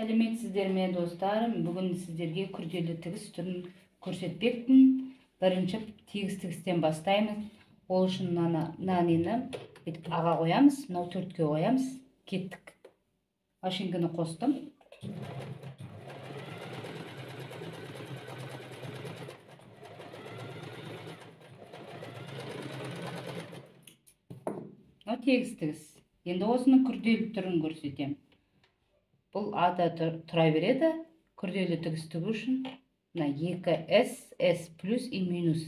Сәлеметсіздер ме достарым? Бүгін сіздерге күрделі тігіс түрін көрсетпекпін. Бірінші тегіс тігістен бастаймыз. Ол үшін нанені аға қоямыз, мынау төртке қоямыз. Кеттік. Машинканы қостым. Мынау тегіс тігіс. Енді осының күрделі түрін көрсетемін. Бұл ада тұра береді. Күрделі тігіс тігу үшін 2S, S плюс и минус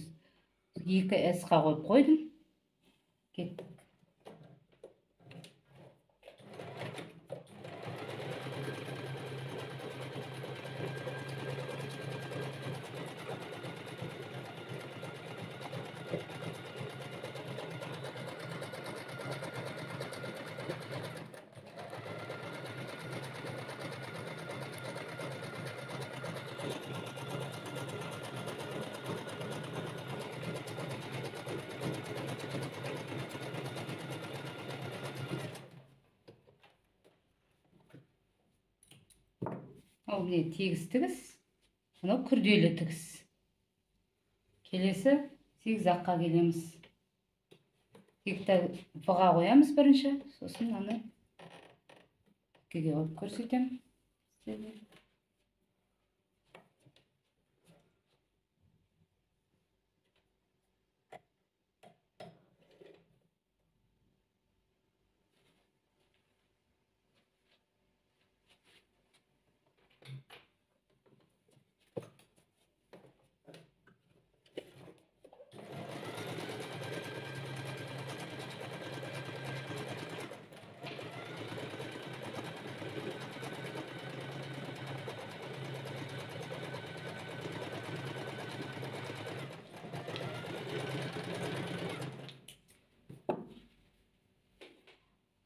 2S-қа қойып қойдым. Кеттік. Ол не тегіс тігіс, мынау күрделі тігіс. Келесі зигзагқа келеміз. В-ға қоямыз бірінші, сосын аны 2-ге қойып көрсетемін.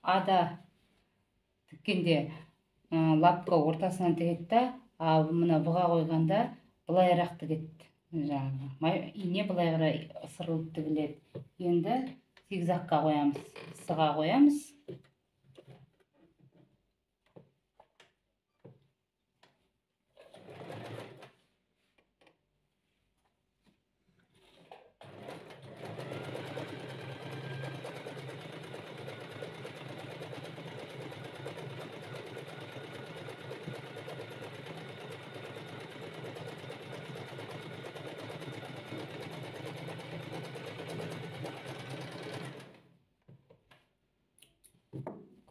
Ада тіккенде лапка ортасынан тігеді, мына бұға қойғанда былайырақ тігеді. Ине былай қарай ысырылып тігіледі. Енді зигзагқа қоямыз, сыға қоямыз.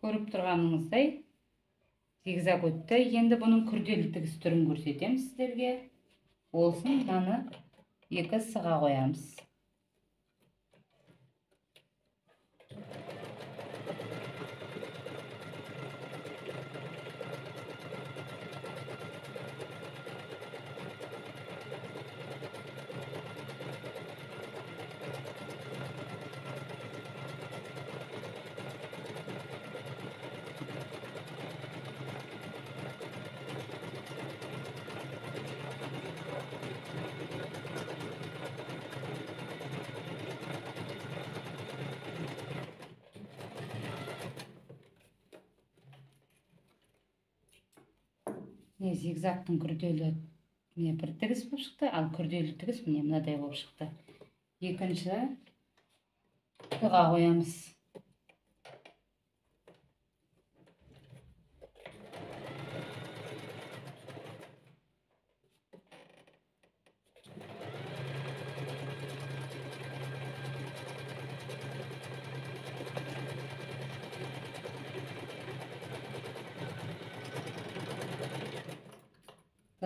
Көріп тұрғаныңыздай зигзаг өтті. Енді бұның күрделі тігіс түрін көрсетемін сіздерге. Олсын мынаны 2 сыға қоямыз. Зигзагтың күрделі бір тігіс болып шықты, ал күрделі тігіс мынадай болып шықты. Екінші тыға қоямыз.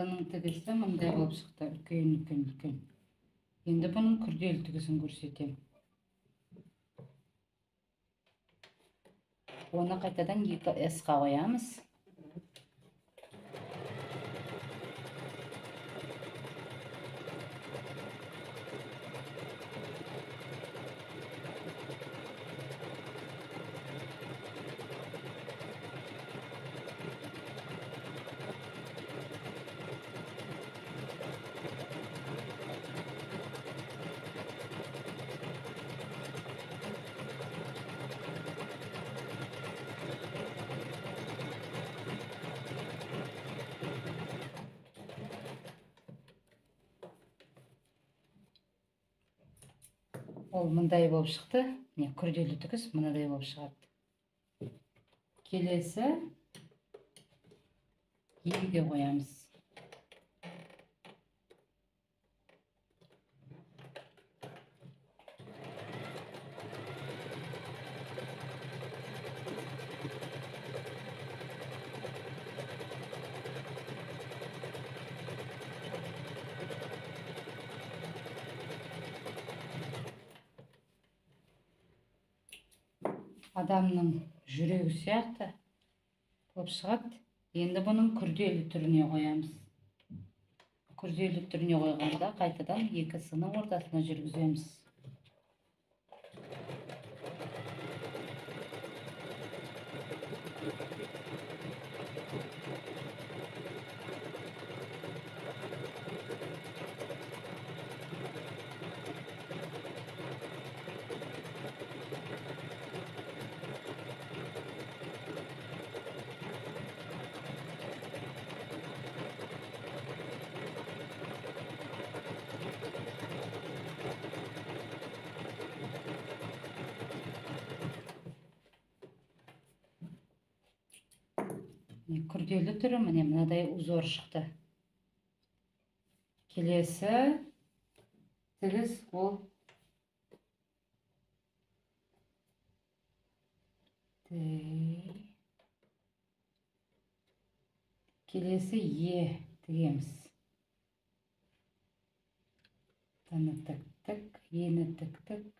Бұның тігісі мындай болып шықты, үлкен. Енді бұның күрделі тігісін көрсетемін. Оны қайтадан 2S-қа қоямыз. Ол мындай болып шықты. Не, күрделі тігіс мынадай болып шығады. Келесі Еге қоямыз. Адамның жүрегі сияқты болып шығады. Енді бұның күрделі түріне қоямыз. Күрделі түріне қойғанда қайтадан екісінің ортасына жүргіземіз. Күрделі түрі міне мынадай узор шықты. Келесі тігіс ол келесі Е тігеміз. Таны тіктік, Ені тіктік,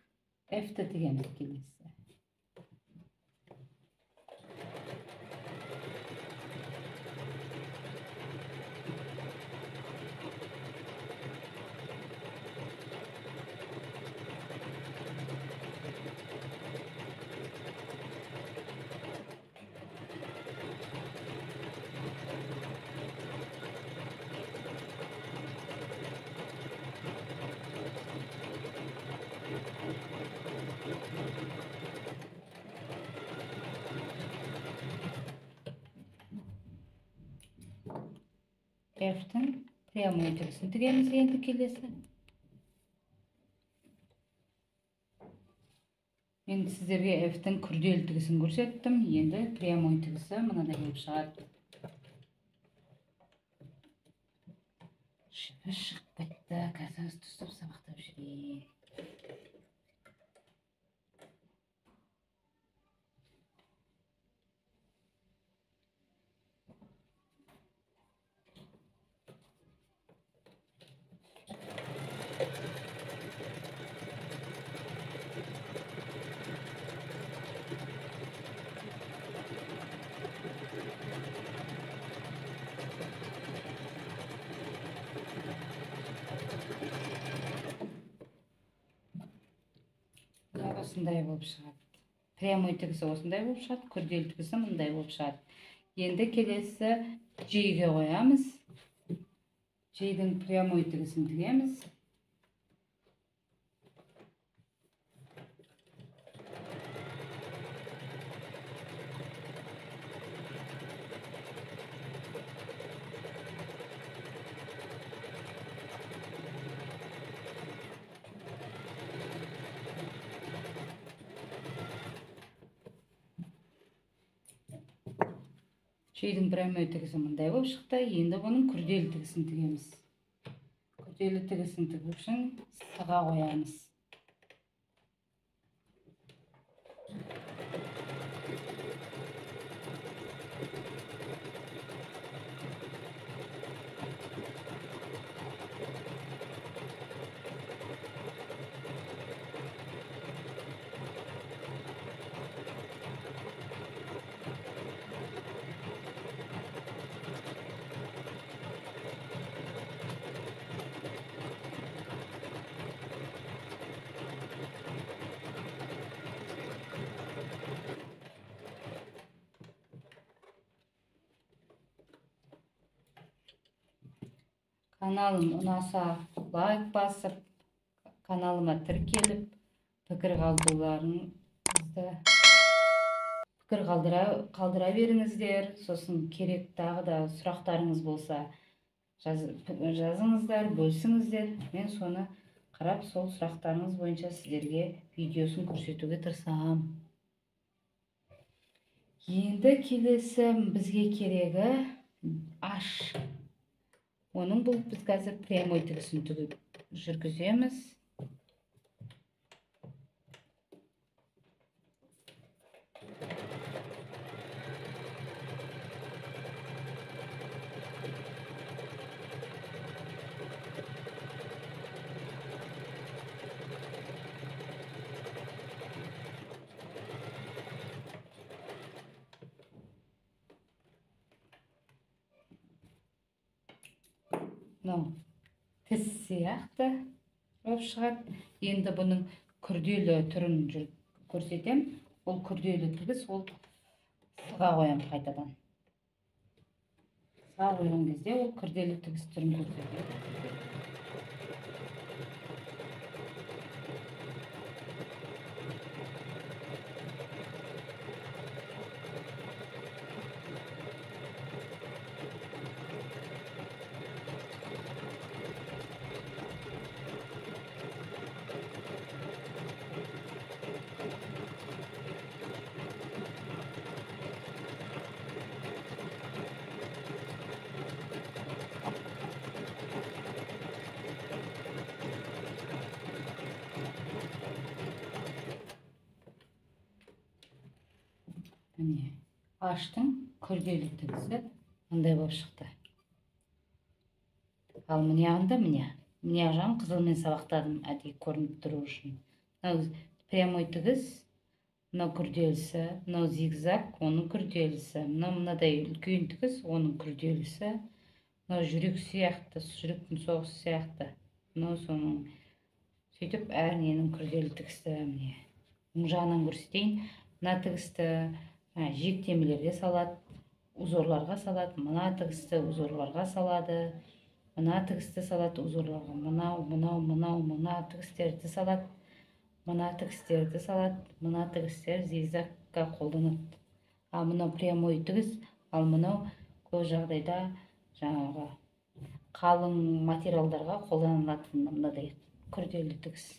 Ф'ті тігеміз келесі. Ф'тің прямой тігісін тігеміз енді келесі. Мен сіздерге Ф'тің күрделі тігісін көрсеттім. Енді прямой тігісі мынадай болып шығады. Шығып бітті. Қазір тұстап сабақтап жүрейін. Осындай болып шығады. Прямой тігісі осындай болып шығады, күрделі тігісі мындай болып шығады. Енді келесі J'ге қоямыз. J'дің прямой тігісін тігеміз. J'дің прямой тігісі мындай болып шықты. Енді бұның күрделі тігісін тігеміз. Күрделі тігісін тігу үшін S'ға қоямыз. Каналым ұнаса лайк басып, каналыма тіркеліп, пікір қалдыра беріңіздер. Сосын керек тағы да сұрақтарыңыз болса жазыңыздар, бөлсіңіздер. Мен соны қарап, сол сұрақтарыңыз бойынша сіздерге видеосын көрсетуге тырысамын. Енді келесі бізге керегі H. Оның бұл біз қазір прямой тігісін жүргіземіз. Тіс сияқты болып шығады. Енді бұның күрделі түрін көрсетем. Ол күрделі тігіс, ол сыға қоям қайтадан. Сыға қойған кезде ол күрделі тігіс түрін көрсетеді. Міне, H-тың күрделі тігісі мындай болып шықты. Ал міне жағында міне жағын қызылмен сабақтадым, әдейі көрініп тұру үшін. Мынау прямой тігіс, мынау күрделісі, мынау зигзаг, оның күрделісі, мынадай үлкен тігіс, оның күрделісі, мынау жүрек сияқты, жүректің соғысы сияқты. Мынау соның сөйтіп әр ненің күрделі тігісі. Міне оң жағынан көрсетейін. Мына тігісті жиектемелерге салады, узорларға салады. Мына тігісті узорларға салады. Мына тігісті салады узорларға. Мына тігістерді салады. Мына тігістерді салады. Мына тігістер зигзагқа қолданады. Ал мынау прямой тігіс, ал мынау көп жағдайда жаңағы қалың материалдарға қолданылатын мынадай күрделі тігіс.